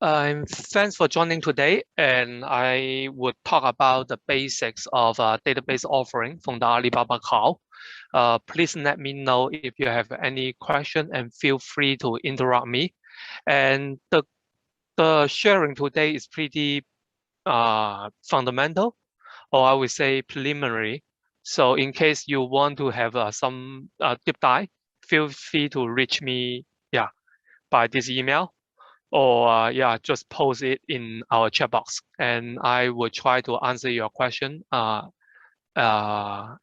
Thanks for joining today, and I would talk about the basics of database offering from the Alibaba Cloud. Please let me know if you have any question and feel free to interrupt me. And the sharing today is pretty fundamental, or I would say preliminary. So in case you want to have some deep dive, feel free to reach me, by this email, or just post it in our chat box, and I will try to answer your question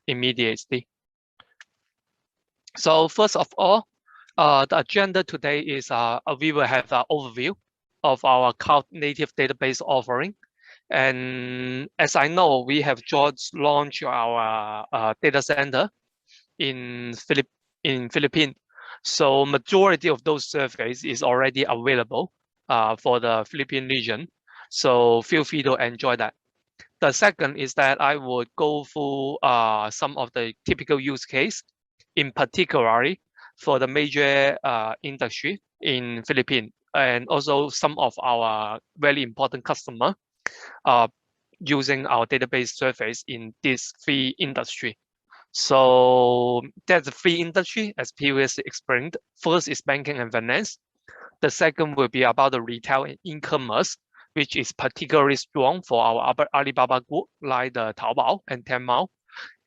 immediately. So first of all, the agenda today is we will have an overview of our cloud native database offering. And as I know, we have just launched our data center in Philippines. So majority of those surveys is already available for the Philippine region. So feel free to enjoy that. The second is that I would go through some of the typical use case, in particular for the major industry in Philippines, and also some of our very important customer using our database service in these three industry. So that's the three industry as previously explained. First is banking and finance. The second will be about the retail and e-commerce, which is particularly strong for our Alibaba Group, like the Taobao and Tmall.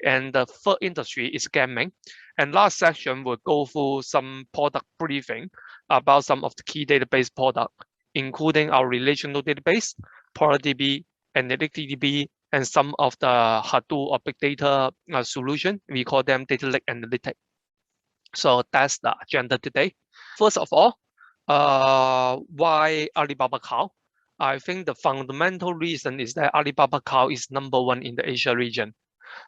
And the third industry is gaming. And last section will go through some product briefing about some of the key database product, including our relational database, ApsaraDB, AnalyticDB, and some of the Hadoop or big data solution. We call them data lake analytics. So that's the agenda today. First of all, why Alibaba Cloud? I think the fundamental reason is that Alibaba Cloud is #1 in the Asia region.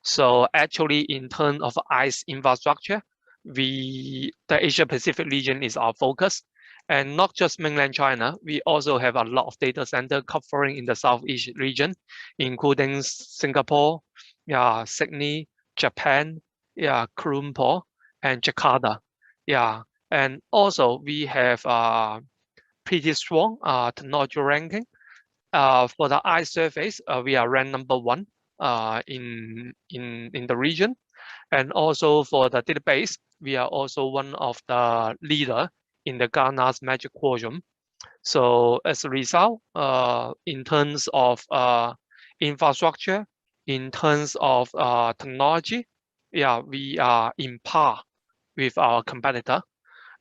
So actually, in terms of IaaS infrastructure, the Asia Pacific region is our focus. And not just mainland China, we also have a lot of data center covering in the Southeast region, including Singapore, Sydney, Japan, Kuala Lumpur, and Jakarta. And also we have pretty strong technology ranking. For the IaaS service, we are ranked #1 in the region. And also for the database, we are also one of the leader in the Gartner's Magic Quadrant. So as a result, in terms of infrastructure, in terms of technology, we are in par with our competitor.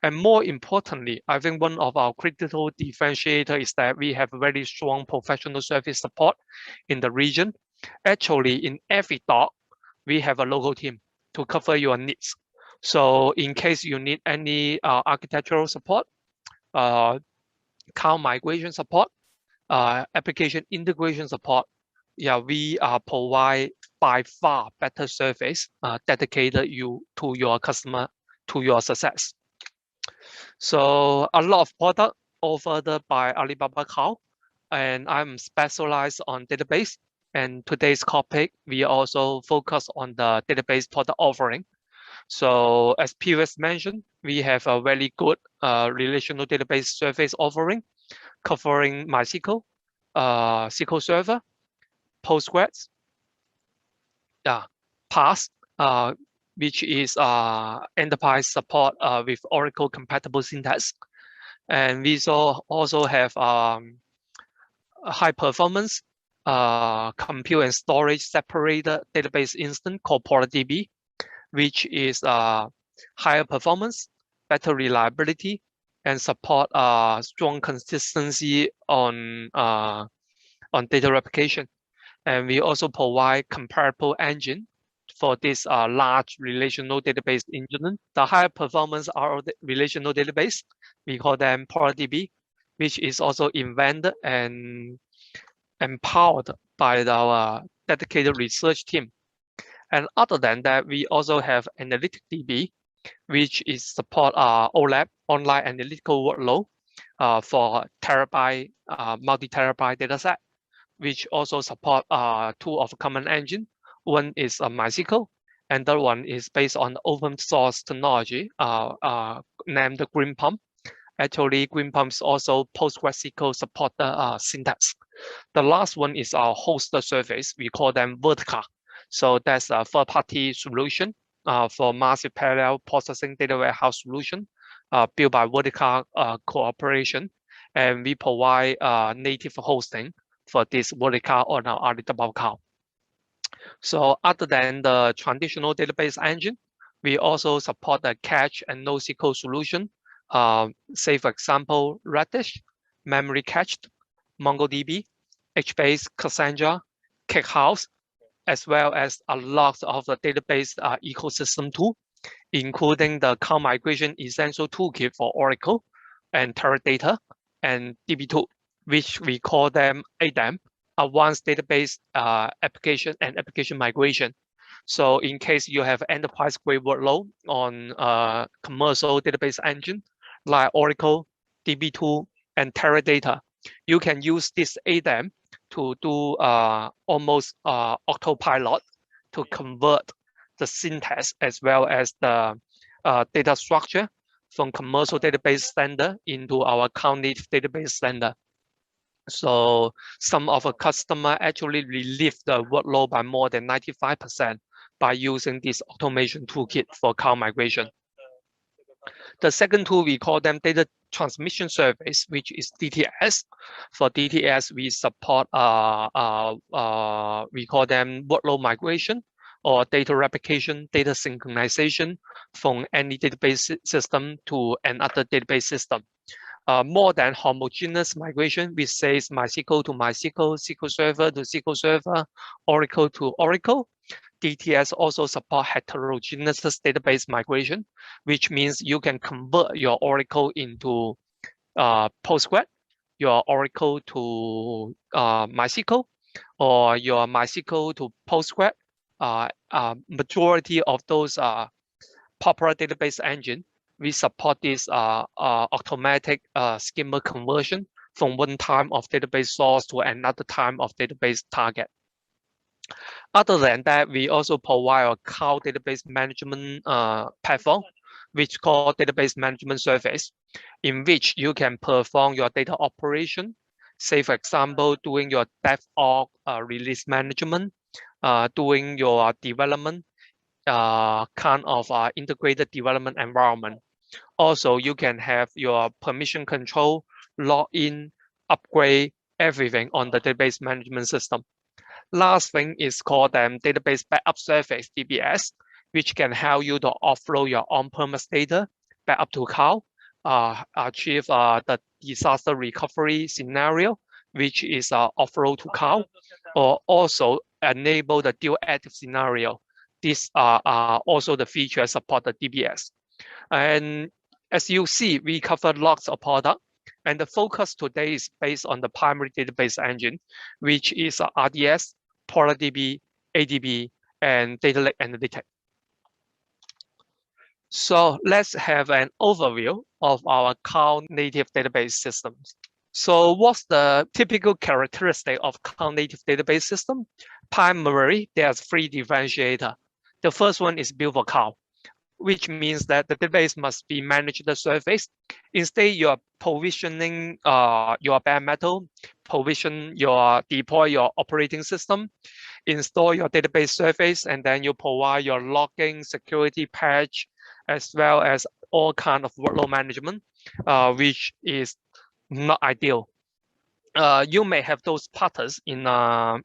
And more importantly, I think one of our critical differentiator is that we have very strong professional service support in the region. Actually, in every dock, we have a local team to cover your needs. So in case you need any architectural support, cloud migration support, application integration support, we provide by far better service dedicated to your customer, to your success. So a lot of product offered by Alibaba Cloud, and I'm specialized on database. And today's topic, we also focus on the database product offering. So as previously mentioned, we have a very good relational database service offering covering MySQL, SQL Server, Postgres, PaaS, which is enterprise support with Oracle compatible syntax. And we also have high performance compute and storage separated database instance called ApsaraDB, which is higher performance, better reliability, and support strong consistency on data replication. And we also provide comparable engine for this large relational database engine. The higher performance are relational database, we call them ApsaraDB, which is also invented and empowered by our dedicated research team. And other than that, we also have AnalyticDB, which is support OLAP, online analytical workload for terabyte, multi-terabyte dataset, which also support two of common engine. One is MySQL, and the one is based on open source technology named Green Pump. Actually, Green Pumps also PostgreSQL support the syntax. The last one is our host service. We call them Vertica. So that's a third-party solution for massive parallel processing data warehouse solution built by Vertica Corporation. And we provide native hosting for this Vertica on our Alibaba Cloud. So other than the traditional database engine, we also support the cache and NoSQL solution. Say, for example, Redis, Memory Cached, MongoDB, HBase, Cassandra, CakeHouse, as well as a lot of the database ecosystem tool, including the Cloud Migration Essential Toolkit for Oracle and Teradata and DB2, which we call them ADAM, Advanced Database Application and Application Migration. So in case you have enterprise-grade workload on commercial database engine like Oracle, DB2, and Teradata, you can use this ADAM to do almost autopilot to convert the syntax as well as the data structure from commercial database standard into our cloud-native database standard. So some of our customers actually relieve the workload by more than 95% by using this automation toolkit for cloud migration. The second tool, we call them data transmission service, which is DTS. For DTS, we support, we call them workload migration or data replication, data synchronization from any database system to another database system. More than homogeneous migration, which says MySQL to MySQL, SQL Server to SQL Server, Oracle to Oracle. DTS also support heterogeneous database migration, which means you can convert your Oracle into Postgres, your Oracle to MySQL, or your MySQL to Postgres. Majority of those popular database engine, we support this automatic schema conversion from one time of database source to another time of database target. Other than that, we also provide a cloud database management platform, which called database management service, in which you can perform your data operation. Say, for example, doing your DevOps release management, doing your development, kind of integrated development environment. Also, you can have your permission control, login, upgrade, everything on the database management system. Last thing is called database backup service, DBS, which can help you to offload your on-premise data back up to cloud, achieve the disaster recovery scenario, which is offload to cloud, or also enable the dual active scenario. These are also the features support the DBS. And as you see, we covered lots of products. And the focus today is based on the primary database engine, which is RDS, ApsaraDB, ADB, and Data Lake Analytics. So let's have an overview of our cloud-native database systems. So what's the typical characteristic of cloud-native database system? Primarily, there's three differentiators. The first one is built for cloud, which means that the database must be managed the surface. Instead, you're provisioning your bare metal, deploy your operating system, install your database service, and then you provide your logging, security patch, as well as all kind of workload management, which is not ideal. You may have those patterns on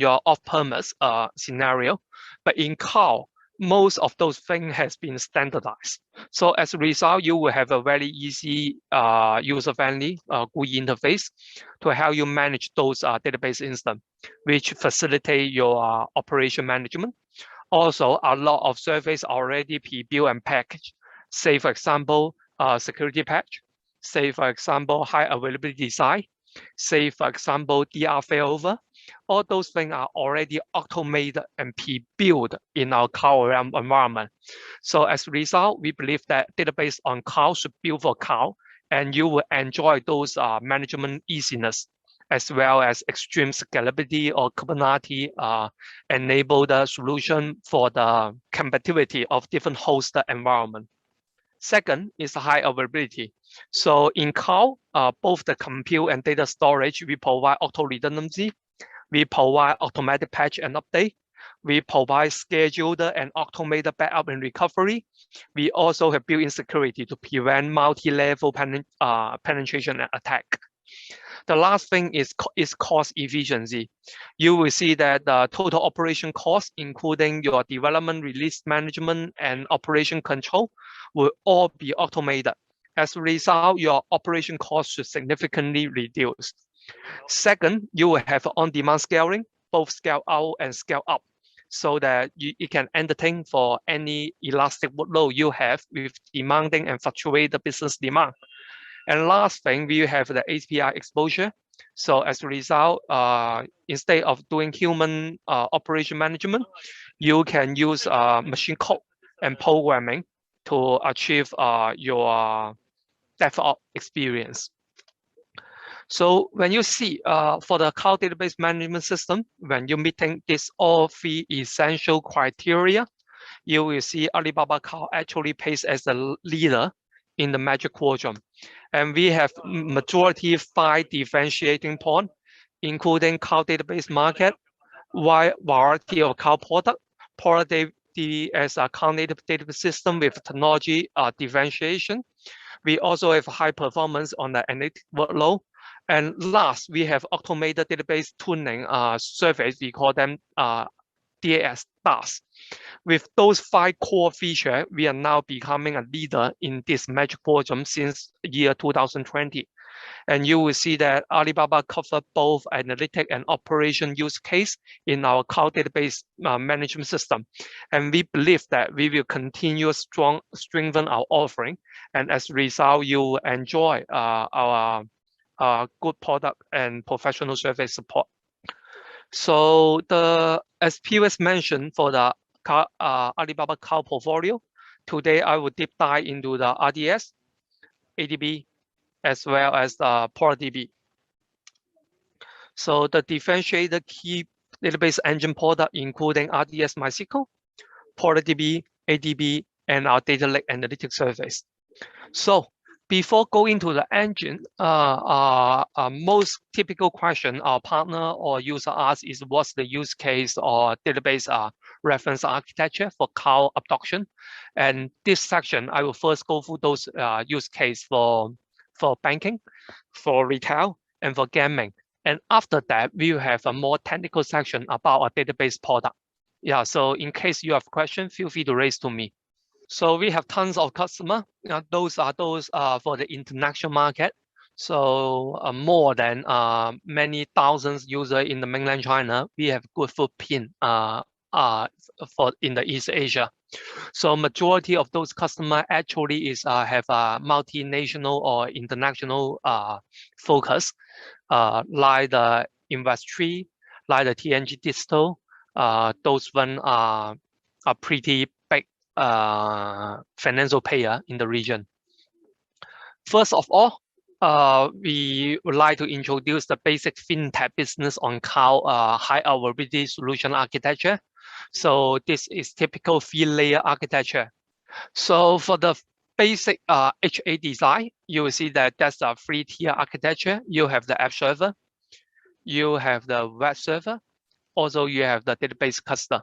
your off-premise scenario, but in cloud, most of those things has been standardized. So as a result, you will have a very easy, user-friendly GUI interface to help you manage those database instances, which facilitate your operation management. Also, a lot of services already pre-built and packaged. Say, for example, security patch. Say, for example, high availability design. Say, for example, DR failover. All those things are already automated and pre-built in our cloud environment. So as a result, we believe that database on cloud should build for cloud, and you will enjoy those management easiness, as well as extreme scalability or Kubernetes enable the solution for the compatibility of different host environment. Second is high availability. So in cloud, both the compute and data storage, we provide auto redundancy. We provide automatic patch and update. We provide scheduled and automated backup and recovery. We also have built-in security to prevent multi-level penetration and attack. The last thing is cost efficiency. You will see that the total operation cost, including your development, release management, and operation control, will all be automated. As a result, your operation cost should significantly reduce. Second, you will have on-demand scaling, both scale out and scale up, so that you can entertain for any elastic workload you have with demanding and fluctuating business demand. And last thing, we have the API exposure. So as a result, instead of doing human operation management, you can use machine code and programming to achieve your DevOps experience. So when you see for the cloud database management system, when you're meeting these all three essential criteria, you will see Alibaba Cloud actually plays as a leader in the Magic Quadrant. And we have majority 5 differentiating points, including cloud database market, wide variety of cloud product DB as a cloud native database system with technology differentiation. We also have high performance on the analytic workload. And last, we have automated database tuning service. We call them DAS. With those 5 core features, we are now becoming a leader in this Magic Quadrant since year 2020. And you will see that Alibaba covers both analytic and operation use case in our cloud database management system. And we believe that we will continue strengthen our offering. And as a result, you will enjoy our good product and professional service support. So as previously mentioned, for the Alibaba Cloud portfolio, today I will deep dive into the RDS, ADB, as well as the ApsaraDB. So the differentiated key database engine product, including RDS MySQL, ApsaraDB, ADB, and our data lake analytics service. So before going to the engine, most typical question our partner or user asks is what's the use case or database reference architecture for cloud adoption. And this section, I will first go through those use case for banking, for retail, and for gaming. And after that, we will have a more technical section about a database product. Yeah, so in case you have questions, feel free to raise to me. So we have tons of customers. Those are for the international market. So more than many thousands users in the mainland China. We have good footprint for in the East Asia. So majority of those customers actually have a multinational or international focus, like the industry, like the TNG Digital. Those one are pretty big financial player in the region. First of all, we would like to introduce the basic fintech business on cloud high availability solution architecture. So this is typical 3-layer architecture. So for the basic HA design, you will see that that's a 3-tier architecture. You have the app server, you have the web server, also you have the database cluster.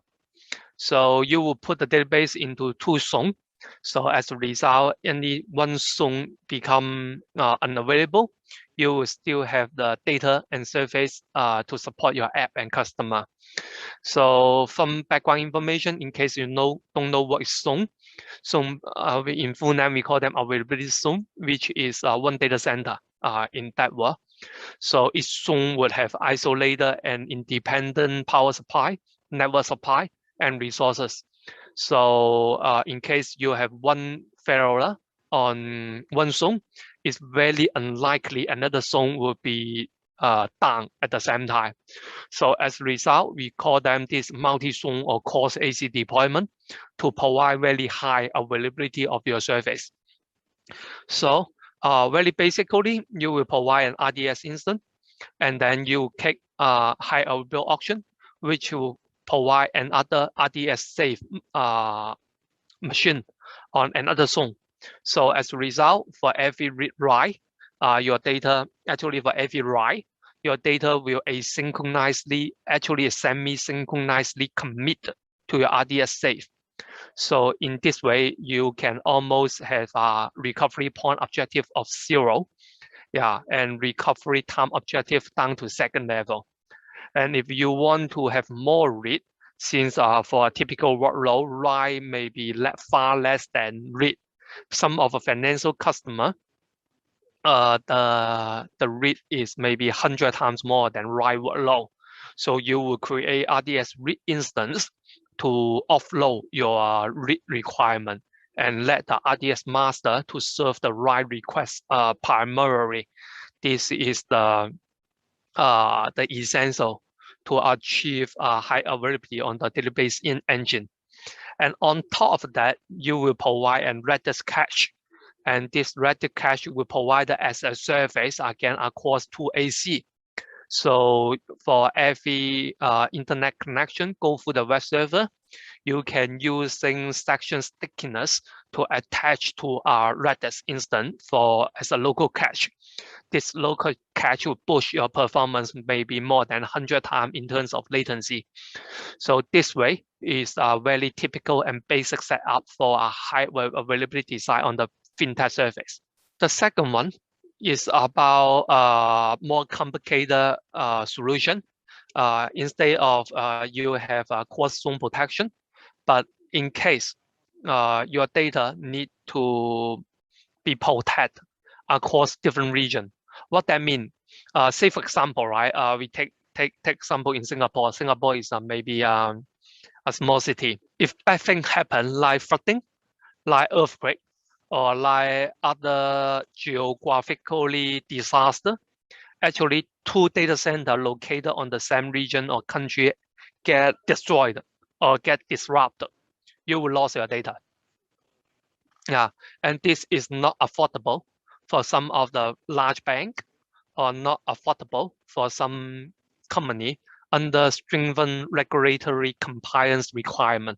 So you will put the database into 2 zones. So as a result, any one zone become unavailable, you will still have the data and service to support your app and customer. So from background information, in case you don't know what is zone, so in full name we call them availability zone, which is one data center in that world. So each zone would have isolated and independent power supply, network supply, and resources. So in case you have one failure on one zone, it's very unlikely another zone will be down at the same time. So as a result, we call them this multi-zone or cross AC deployment to provide very high availability of your service. So very basically, you will provide an RDS instance, and then you click high availability option, which will provide another RDS safe machine on another zone So as a result, for every read-write, your data, actually for every write, your data will asynchronously, actually semi-synchronously commit to your RDS safe. So in this way, you can almost have a recovery point objective of 0, and recovery time objective down to second level. And if you want to have more read, since for a typical workload, write may be far less than read. Some of a financial customer, the read is maybe 100 times more than write workload. So you will create RDS read instance to offload your read requirement and let the RDS master to serve the write request primarily. This is the essential to achieve high availability on the database engine. And on top of that, you will provide a Redis cache. And this Redis cache will provide as a service again across two AC. So for every internet connection go through the web server, you can use section stickiness to attach to our Redis instance as a local cache. This local cache will push your performance maybe more than 100 times in terms of latency. So this way is a very typical and basic setup for a high availability side on the fintech service. The second one is about a more complicated solution. Instead of you have a cross zone protection, but in case your data need to be protected across different regions. What that mean? Say for example, right? We take example in Singapore. Singapore is maybe a small city. If bad thing happen like flooding, like earthquake, or like other geographically disaster, actually two data centers located on the same region or country get destroyed or get disrupted, you will lose your data. And this is not affordable for some of the large bank, or not affordable for some company under stringent regulatory compliance requirement.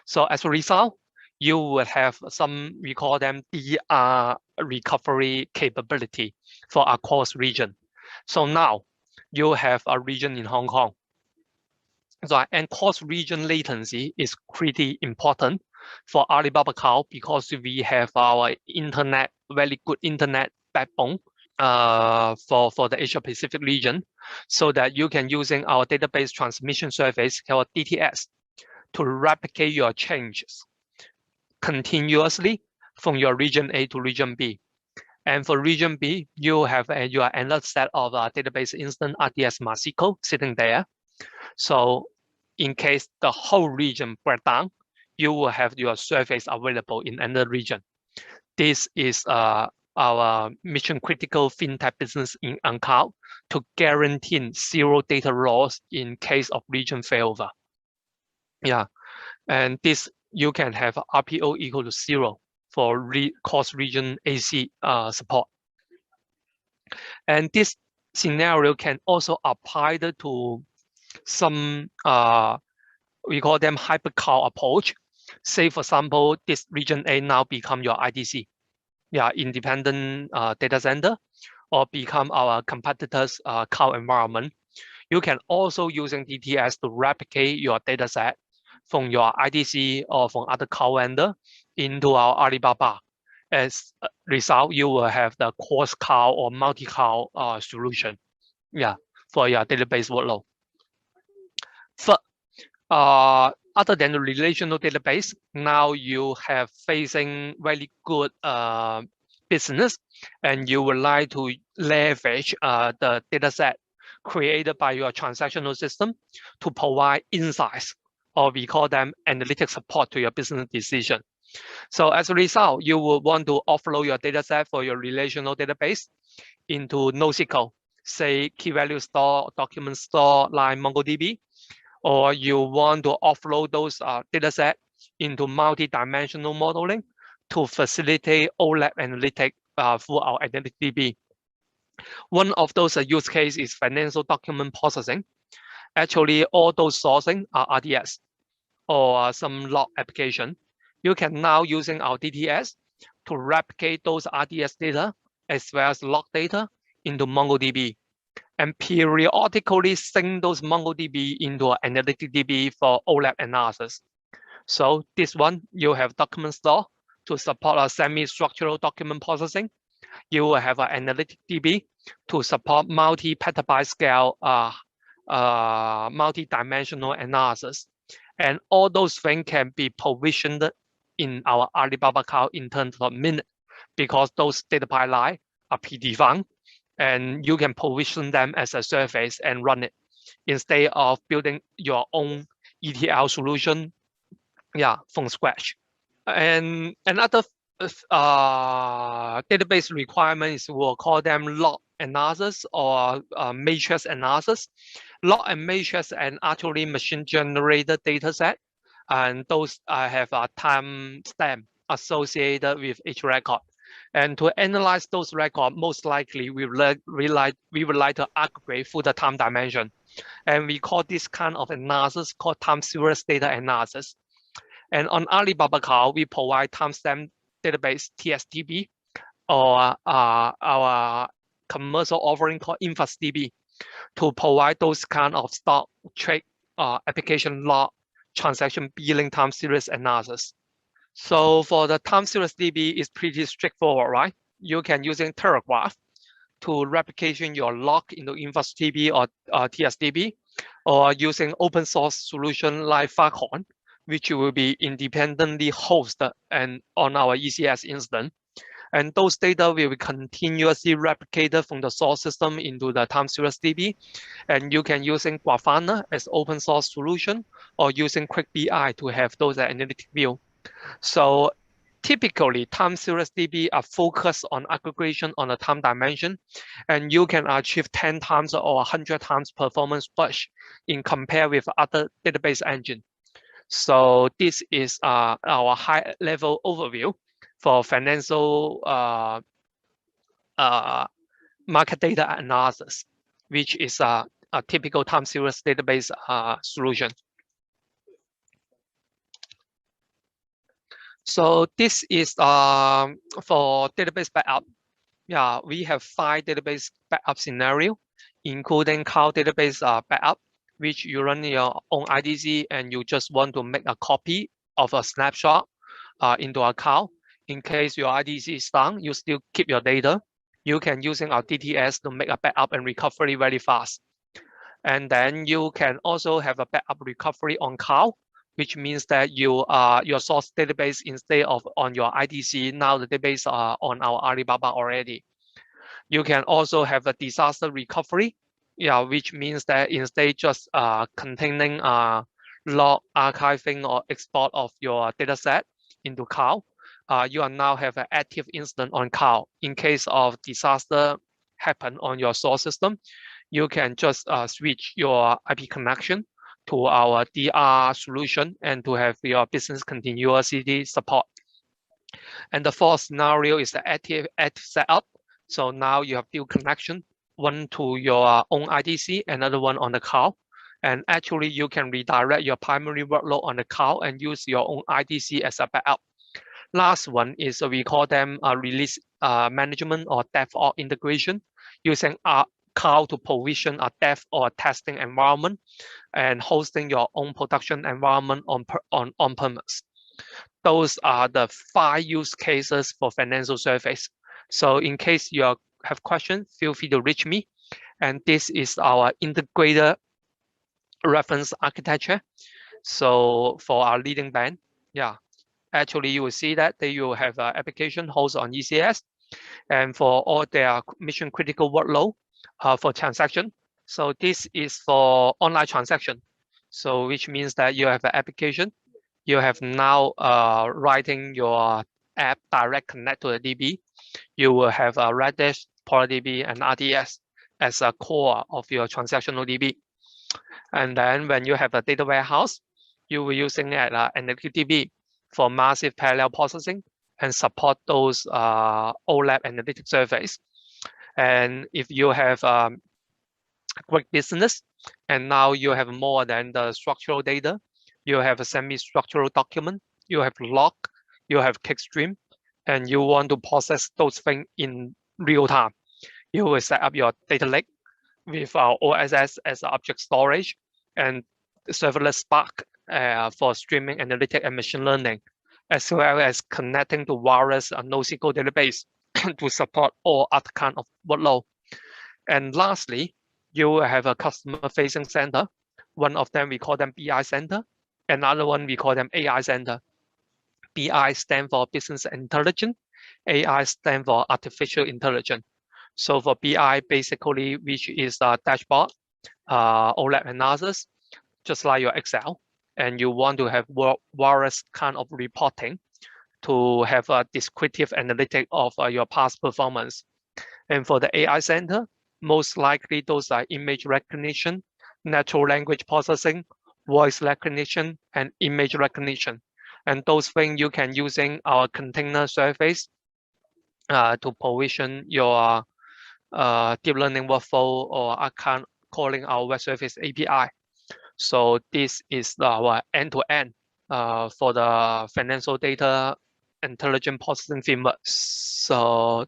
So as a result, you will have some, we call them DR recovery capability for across region. So now you have a region in Hong Kong. So, and cross-region latency is pretty important for Alibaba Cloud because we have our internet, very good internet backbone for the Asia Pacific region, so that you can using our database transmission service called DTS to replicate your changes continuously from your region A to region B. And for region B, you have another set of database instance RDS MySQL sitting there. So in case the whole region break down, you will have your service available in another region. This is our mission critical fintech business in cloud to guarantee zero data loss in case of region failover. And this you can have RPO equal to 0 for cross region AC support. And this scenario can also apply to some we call them hybrid cloud approach. Say for example, this region A now become your IDC, independent data center, or become our competitors' cloud environment. You can also using DTS to replicate your data set from your IDC or from other cloud vendor into our Alibaba. As a result, you will have the cross cloud or multi-cloud solution, for your database workload. Other than the relational database, now you have facing very good business, and you would like to leverage the data set created by your transactional system to provide insights, or we call them analytic support to your business decision. So as a result, you will want to offload your data set for your relational database into NoSQL, say key value store, document store like MongoDB, or you want to offload those data set into multi-dimensional modeling to facilitate OLAP analytics through our ApsaraDB. One of those use cases is financial document processing. Actually, all those sourcing are RDS or some log application. You can now using our DTS to replicate those RDS data as well as log data into MongoDB, and periodically sync those MongoDB into AnalyticDB for OLAP analysis. So this one, you have document store to support a semi-structural document processing. You will have an AnalyticDB to support multi-petabyte scale, multi-dimensional analysis. And all those things can be provisioned in our Alibaba Cloud in terms of minutes, because those data pipeline are predefined, and you can provision them as a service and run it instead of building your own ETL solution, from scratch. And another database requirements, we'll call them log analysis or matrix analysis. Log and matrix and actually machine generated data set, and those have a timestamp associated with each record. And to analyze those records, most likely we would like to aggregate through the time dimension. And we call this kind of analysis called time series data analysis. And on Alibaba Cloud, we provide timestamp database TSDB, or our commercial offering called InfluxDB, to provide those kind of stock trade application log transaction billing time series analysis. So for the time series DB, it's pretty straightforward, right? You can using Telegraph to replication your log into InfluxDB or TSDB, or using open source solution like Filecoin, which will be independently hosted and on our ECS instance. And those data will be continuously replicated from the source system into the time series DB. And you can using Grafana as open source solution, or using QuickBI to have those analytic view. So typically, time series DB are focused on aggregation on a time dimension, and you can achieve 10 times or 100 times performance push in compare with other database engine. So this is our high-level overview for financial market data analysis, which is a typical time series database solution. So this is for database backup. Yeah, we have 5 database backup scenario, including cloud database backup, which you run your own IDC and you just want to make a copy of a snapshot into a cloud. In case your IDC is down, you still keep your data. You can using our DTS to make a backup and recovery very fast. And then you can also have a backup recovery on cloud, which means that your source database, instead of on your IDC, now the database are on our Alibaba already. You can also have a disaster recovery, which means that instead just containing log archiving or export of your data set into cloud, you are now have an active instance on cloud. In case of disaster happen on your source system, you can just switch your IP connection to our DR solution and to have your business continuity support. And the fourth scenario is the active setup. So now you have dual connection, one to your own IDC, another one on the cloud. And actually you can redirect your primary workload on the cloud and use your own IDC as a backup. Last one is we call them release management or DevOps integration, using cloud to provision a dev or testing environment and hosting your own production environment on premise. Those are the 5 use cases for financial service. So in case you have questions, feel free to reach me. And this is our integrated reference architecture. So for our leading bank, actually you will see that they will have an application hosted on ECS, and for all their mission critical workload for transaction. So this is for online transaction. So which means that you have an application, you have now writing your app direct connect to the DB. You will have a Redis, ApsaraDB, and RDS as a core of your transactional DB. And then when you have a data warehouse, you will using AnalyticDB for massive parallel processing and support those OLAP analytic surveys. And if you have great business, and now you have more than the structural data, you have a semi-structural document, you have log, you have kick stream, and you want to process those things in real time. You will set up your data lake with our OSS as object storage and serverless Spark for streaming analytics and machine learning, as well as connecting to various NoSQL database to support all other kind of workload. And lastly, you will have a customer-facing center. One of them, we call them BI center. Another one, we call them AI center. BI stand for business intelligence. AI stand for artificial intelligence. So for BI, basically, which is a dashboard, OLAP analysis, just like your Excel, and you want to have various kind of reporting to have a descriptive analytic of your past performance. And for the AI center, most likely those are image recognition, natural language processing, voice recognition, and image recognition. And those things you can using our container service to provision your deep learning workflow or account calling our web service API. So this is our end-to-end for the financial data intelligent processing framework. So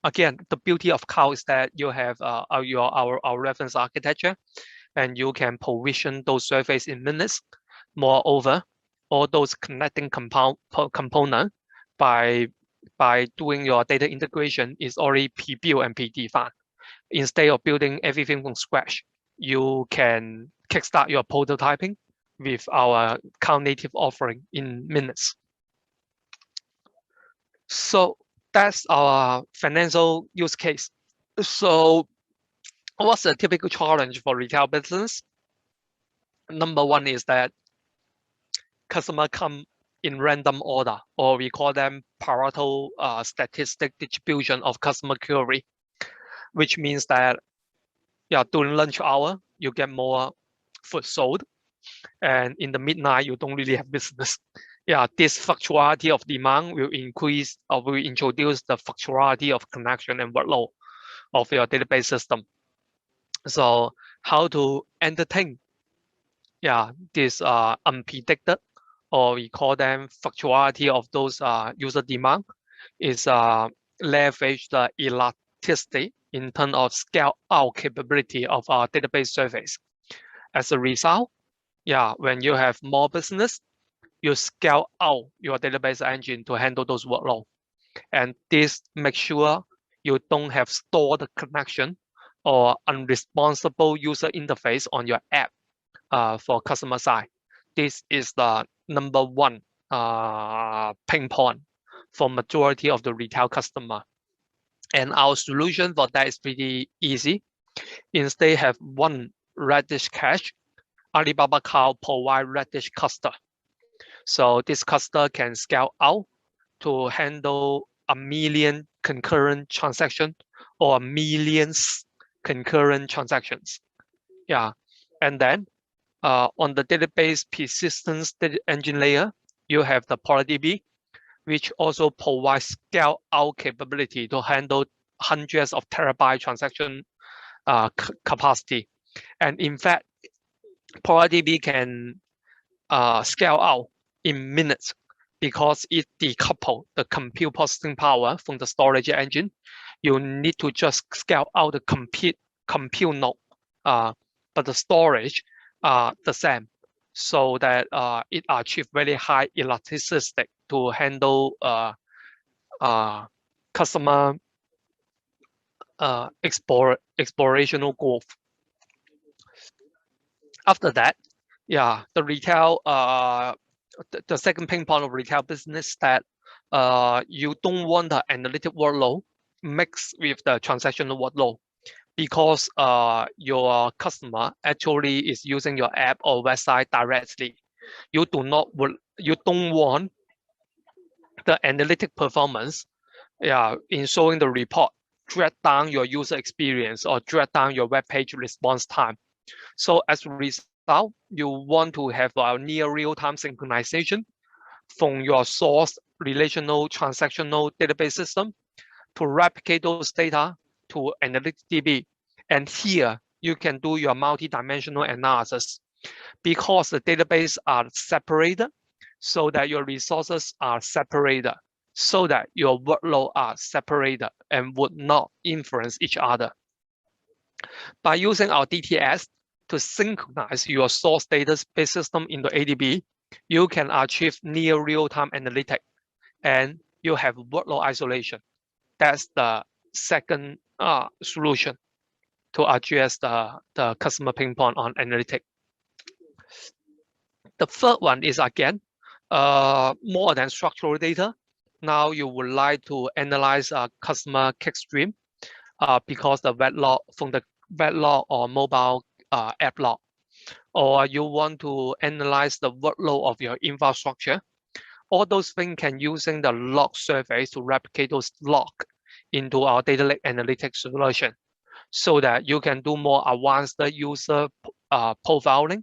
again, the beauty of cloud is that you have our reference architecture, and you can provision those services in minutes. Moreover, all those connecting component by doing your data integration is already pre-built and pre-defined. Instead of building everything from scratch, you can kickstart your prototyping with our cloud native offering in minutes. So that's our financial use case. So what's the typical challenge for retail business? Number one is that customer come in random order, or we call them Pareto statistic distribution of customer query, which means that during lunch hour, you get more food sold, and in the midnight, you don't really have business. This fluctuality of demand will increase or will introduce the fluctuality of connection and workload of your database system. So how to entertain this unpredicted, or we call them fluctuality of those user demand, is leverage the elasticity in terms of scale out capability of our database service. As a result, when you have more business, you scale out your database engine to handle those workload. And this makes sure you don't have stored connection or unresponsible user interface on your app for customer side. This is the number one pain point for majority of the retail customer. And our solution for that is pretty easy. Instead have one Redis cache, Alibaba Cloud provide Redis cluster. So this cluster can scale out to handle 1 million concurrent transactions or millions concurrent transactions. And then on the database persistence engine layer, you have the ApsaraDB, which also provides scale out capability to handle hundreds of terabyte transaction capacity. And in fact, ApsaraDB can scale out in minutes because it decouples the compute processing power from the storage engine. You need to just scale out the compute node, but the storage the same, so that it achieves very high elasticity to handle customer explorational growth. After that, the retail, the second pain point of retail business that you don't want the analytic workload mixed with the transactional workload, because your customer actually is using your app or website directly. You don't want the analytic performance in showing the report drag down your user experience or drag down your web page response time. So as a result, you want to have a near real-time synchronization from your source relational transactional database system to replicate those data to AnalyticDB. And here you can do your multi-dimensional analysis because the database are separated, so that your resources are separated. so that your workload are separated and would not influence each other. By using our DTS to synchronize your source database system into ADB, you can achieve near real-time analytics and you have workload isolation. That's the second solution to address the customer pain point on analytics. The third one is again more than structural data. Now you would like to analyze a customer click stream because the web log from the web log or mobile app log, or you want to analyze the workload of your infrastructure. All those things can using the log surface to replicate those logs into our data lake analytics solution, so that you can do more advanced user profiling,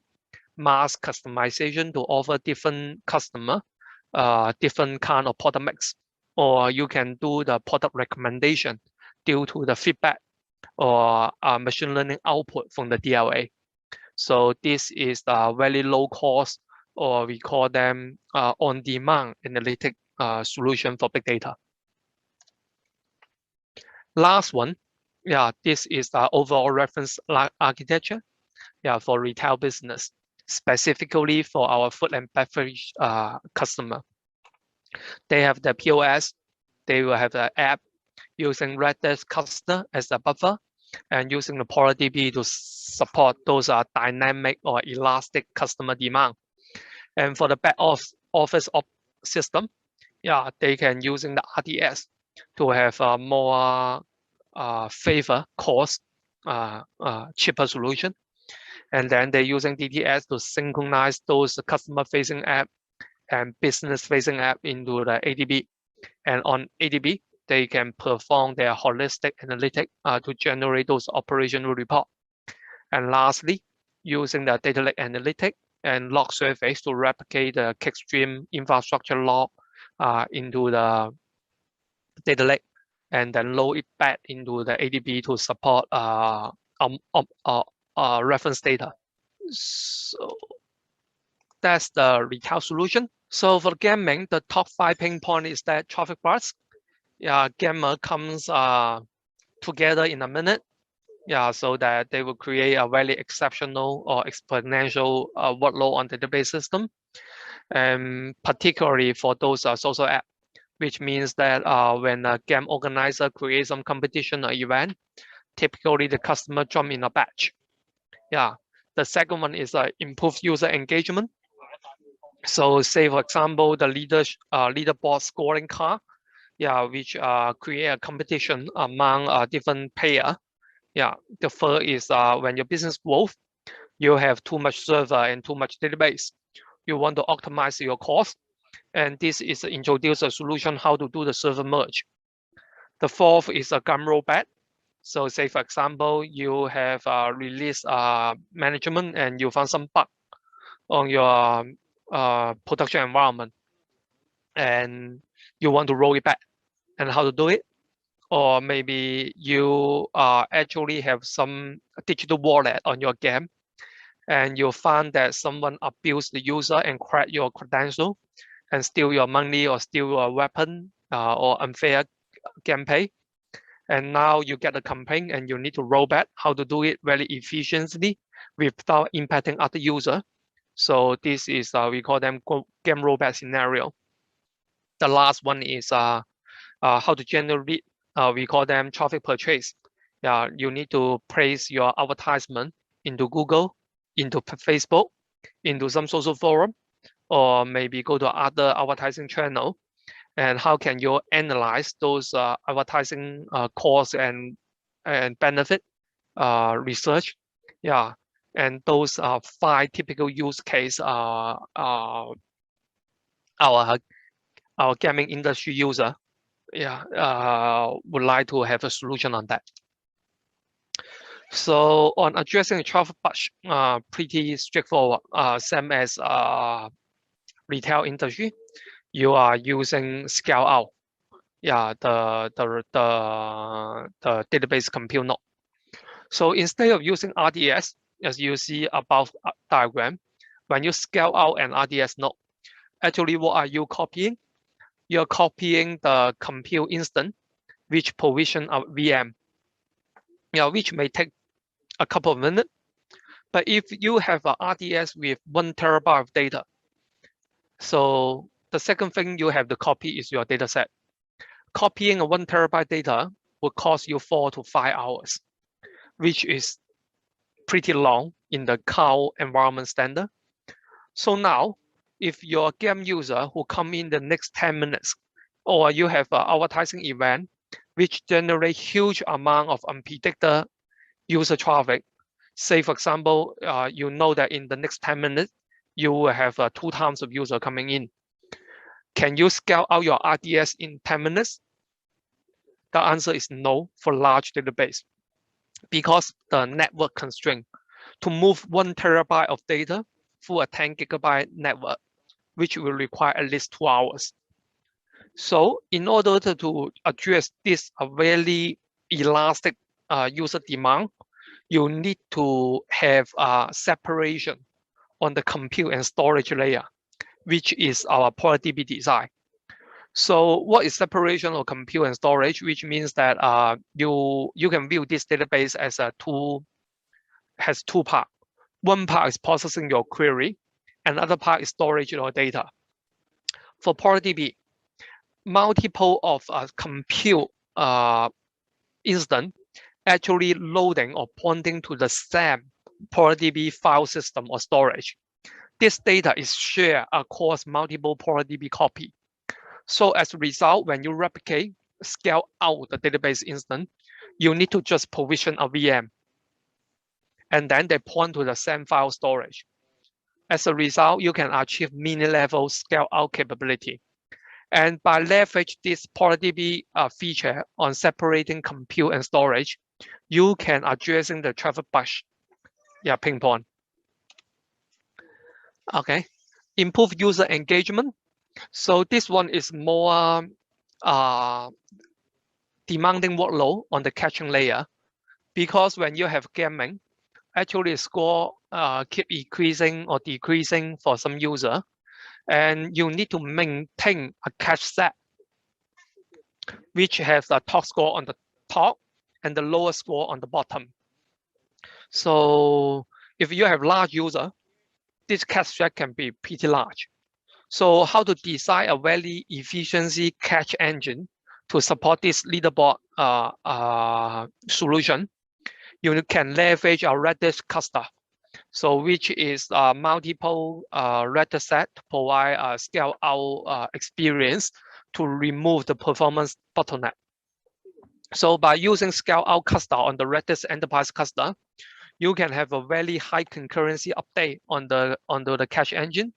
mass customization to offer different customer, different kind of product mix, or you can do the product recommendation due to the feedback or machine learning output from the DLA. So this is a very low cost, or we call them on-demand analytic solution for big data. Last one, this is the overall reference architecture, for retail business, specifically for our food and beverage customer. They have the POS, they will have the app using Redis cluster as a buffer, and using the ApsaraDB to support those dynamic or elastic customer demand. And for the back office system, they can using the RDS to have a more favor cost, cheaper solution. And then they're using DTS to synchronize those customer-facing app and business-facing app into the ADB. And on ADB, they can perform their holistic analytics to generate those operational report. And lastly, using the data lake analytics and log surface to replicate the clickstream infrastructure log into the data lake, and then load it back into the ADB to support reference data. So that's the retail solution. So for gaming, the top 5 pain point is that traffic bars. Gamer comes together in a minute. So that they will create a very exceptional or exponential workload on the database system, and particularly for those social apps, which means that when a game organizer creates some competition or event, typically the customer jump in a batch. The second one is improved user engagement. So say for example, the leaderboard scoring card, which create a competition among different players. The third is when your business growth, you have too much server and too much database. You want to optimize your cost, and this is introduce a solution how to do the server merge. The fourth is a GAM rollback. So say for example, you have release management and you found some bug on your production environment, and you want to roll it back, and how to do it. Or maybe you actually have some digital wallet on your game, and you find that someone abused the user and crack your credential and steal your money or steal your weapon or unfair gameplay. And now you get a complaint and you need to roll back, how to do it very efficiently without impacting other user. So this is, we call them game rollback scenario. The last one is how to generate, we call them traffic purchase. You need to place your advertisement into Google, into Facebook, into some social forum, or maybe go to other advertising channel. And how can you analyze those advertising costs and benefit research? And those are 5 typical use case our gaming industry user would like to have a solution on that. So on addressing the traffic batch, pretty straightforward, same as retail industry. You are using scale out, the database compute node. So instead of using RDS, as you see above diagram, when you scale out an RDS node, actually what are you copying? you're copying the compute instance, which provision a VM, which may take a couple of minutes. But if you have a RDS with 1 terabyte of data, so the second thing you have to copy is your data set. Copying a 1 terabyte data will cost you 4 to 5 hours, which is pretty long in the cloud environment standard. So now, if you're a game user who come in the next 10 minutes, or you have an advertising event which generate huge amount of unpredicted user traffic, say for example, you know that in the next 10 minutes, you will have 2 times of user coming in. Can you scale out your RDS in 10 minutes? The answer is no for large database, because the network constraint to move 1 terabyte of data through a 10 gigabyte network, which will require at least 2 hours. So in order to address this very elastic user demand, you need to have a separation on the compute and storage layer, which is our ApsaraDB design. So what is separation of compute and storage? Which means that you can view this database as has 2 parts. One part is processing your query, another part is storage your data. For ApsaraDB, multiple of compute instance actually loading or pointing to the same ApsaraDB file system or storage. This data is shared across multiple ApsaraDB copy. So as a result, when you replicate, scale out the database instance, you need to just provision a VM. And then they point to the same file storage. As a result, you can achieve mini-level scale-out capability. And by leverage this ApsaraDB feature on separating compute and storage, you can addressing the traffic bus, pain point. Okay, improve user engagement. So this one is more demanding workload on the caching layer, because when you have gaming, actually score keep increasing or decreasing for some user, and you need to maintain a cache set which has a top score on the top and the lower score on the bottom. So if you have large user, this cache set can be pretty large. So how to design a very efficiency cache engine to support this leaderboard solution? You can leverage a Redis cluster, so which is multiple Redis set to provide a scale out experience to remove the performance bottleneck. So by using scale out cluster on the Redis enterprise cluster, you can have a very high concurrency update on the cache engine.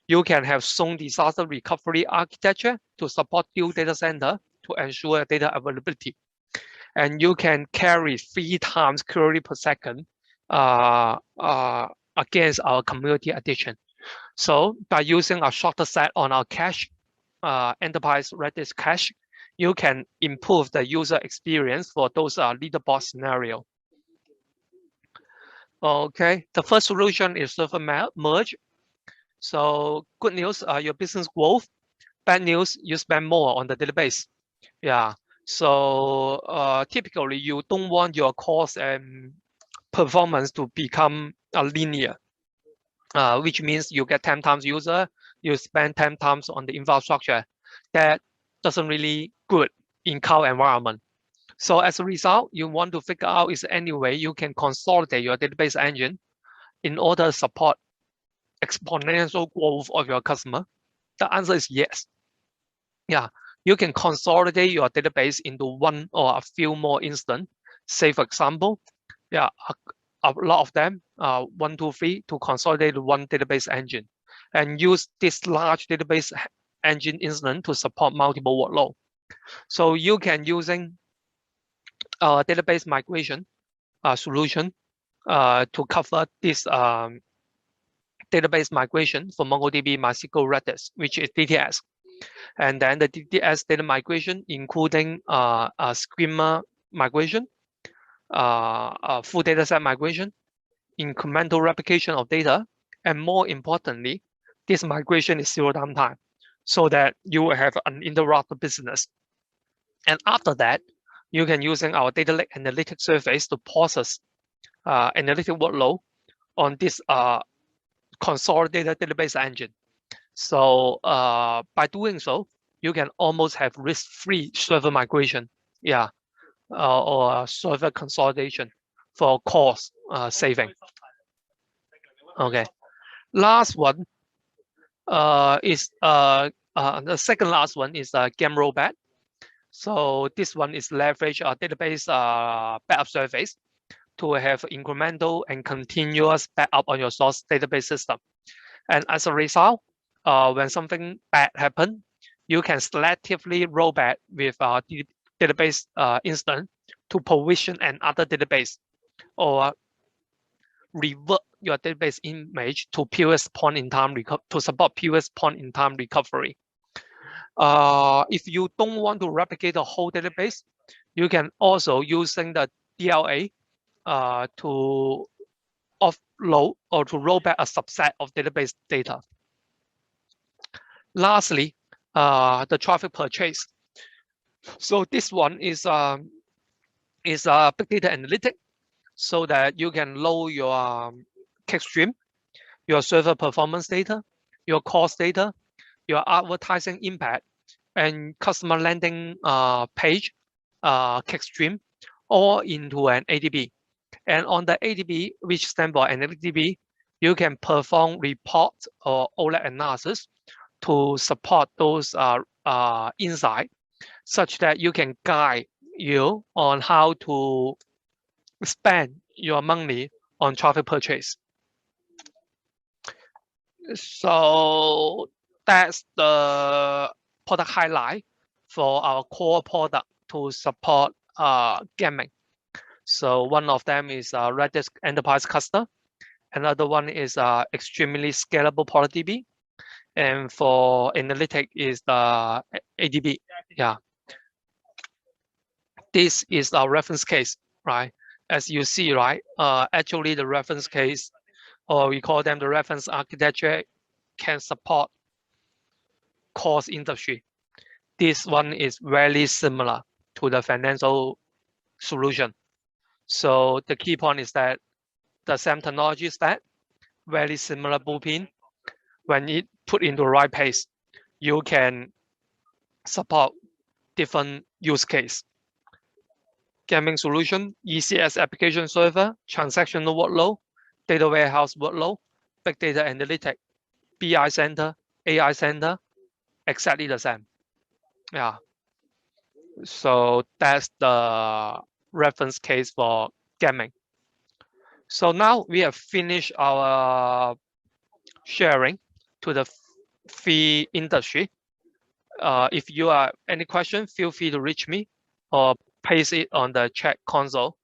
You can have zone disaster recovery architecture to support dual data center to ensure data availability. And you can carry 3 times query per second against our community edition. So by using a shorter set on our cache, enterprise Redis cache, you can improve the user experience for those leaderboard scenario. Okay, the first solution is server merge. So good news, your business growth. Bad news, you spend more on the database. Yeah. So typically, you don't want your cost and performance to become linear, which means you get 10 times user, you spend 10 times on the infrastructure. That doesn't really good in cloud environment. So as a result, you want to figure out is any way you can consolidate your database engine in order to support exponential growth of your customer. The answer is yes. Yeah, you can consolidate your database into one or a few more instances. Say, for example, a lot of them, 1, 2, 3, to consolidate one database engine, and use this large database engine instance to support multiple workload. So you can using database migration solution to cover this database migration for MongoDB, MySQL, Redis, which is DTS. And then the DTS data migration, including schema migration, full data set migration, incremental replication of data, and more importantly, this migration is zero downtime. so that you will have an interactive business. And after that, you can using our data lake analytics surface to process analytic workload on this consolidated database engine. So by doing so, you can almost have risk-free server migration, or server consolidation for cost saving. Okay, last one is the second last one is game rollback. So this one is leverage a database backup service to have incremental and continuous backup on your source database system. And as a result, when something bad happens, you can selectively roll back with our database instance to provision another database, or revert your database image to previous point in time to support previous point in time recovery. If you don't want to replicate the whole database, you can also using the DLA to offload or to roll back a subset of database data. Lastly, the traffic purchase. So this one is a big data analytic, so that you can load your click stream, your server performance data, your cost data, your advertising impact, and customer landing page click stream, all into an ADB. And on the ADB, which stands for AnalyticDB, you can perform report or OLAP analysis to support those insights, such that you can guide you on how to spend your money on traffic purchase. So that's the product highlight for our core product to support gaming. So one of them is Redis Enterprise Cluster. Another one is extremely scalable ApsaraDB. And for analytic is the ADB. Yeah. This is our reference case, right? As you see, right? Actually, the reference case, or we call them the reference architecture, can support cross industry. This one is very similar to the financial solution. So the key point is that the same technology stack, very similar blueprint. When it put into the right place, you can support different use case. Gaming solution, ECS application server, transactional workload, data warehouse workload, big data analytic, BI center, AI center, exactly the same. Yeah. So that's the reference case for gaming. So now we have finished our sharing to the fee industry. If you have any question, feel free to reach me or paste it on the chat console.